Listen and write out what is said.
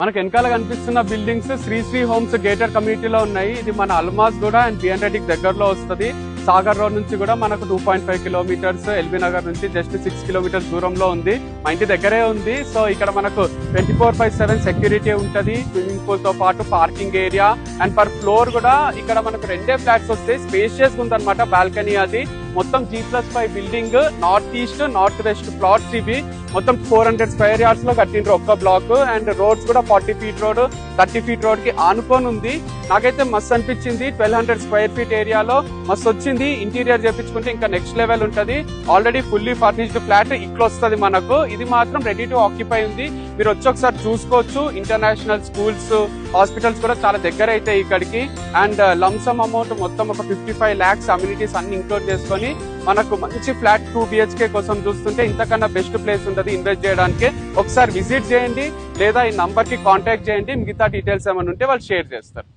మనకు వెనకాల కనిపిస్తున్న బిల్డింగ్స్ శ్రీ హోమ్స్ గేటెడ్ కమ్యూనిటీలో ఉన్నాయి. ఇది మన అల్మాస్ కూడా అండ్ బిఎన్ రెడ్డికి దగ్గరలో వస్తుంది. సాగర్ రోడ్ నుంచి కూడా మనకు 2.5 కిలోమీటర్స్, ఎల్బీ నగర్ నుంచి జస్ట్ 6 కిలోమీటర్స్ దూరంలో ఉంది. మా ఇంటి దగ్గరే ఉంది. సో ఇక్కడ మనకు 24/7 సెక్యూరిటీ ఉంటది. స్విమ్మింగ్ పూల్ తో పాటు parking area and per floor కూడా ఇక్కడ మనకు 2 ఫ్లాట్స్ వస్తాయి. స్పేషియస్ గా ఉందన్నమాట. బాల్కనీ అది మొత్తం G+5 building. North east north west plots ఇవి. మొత్తం 400 స్క్వేర్ యార్డ్స్ లో కట్టిండ్రు ఒక్క బ్లాక్. అండ్ రోడ్స్ కూడా 40 ఫీట్ రోడ్ 30 ఫీట్ రోడ్ కి ఆనుకొని ఉంది. నాకైతే మస్తు అనిపించింది. 1200 స్క్వేర్ ఫీట్ ఏరియాలో మస్తు వచ్చింది. ఇంటీరియర్ చేపించుకుంటే ఇంకా నెక్స్ట్ లెవెల్ ఉంటది. ఆల్రెడీ ఫుల్లీ ఫర్నిష్డ్ ఫ్లాట్ ఇట్లా వస్తుంది మనకు. ఇది మాత్రం రెడీ టు ఆక్యుపై ఉంది. మీరు వచ్చి ఒకసారి చూసుకోవచ్చు. ఇంటర్నేషనల్ స్కూల్స్, హాస్పిటల్స్ కూడా చాలా దగ్గర అయితే ఇక్కడికి. అండ్ లంసమ్ అమౌంట్ మొత్తం ఒక 55 lakhs అమ్యూనిటీస్ అన్ని ఇంక్లూడ్ చేసుకొని మనకు మంచి ఫ్లాట్ 2 BHK కోసం చూస్తుంటే ఇంతకన్నా బెస్ట్ ప్లేస్ ఉంటుంది ఇన్వెస్ట్ చేయడానికి. ఒకసారి విజిట్ చేయండి లేదా ఈ నంబర్ కి కాంటాక్ట్ చేయండి. మిగతా డీటెయిల్స్ ఏమైనా ఉంటే వాళ్ళు షేర్ చేస్తారు.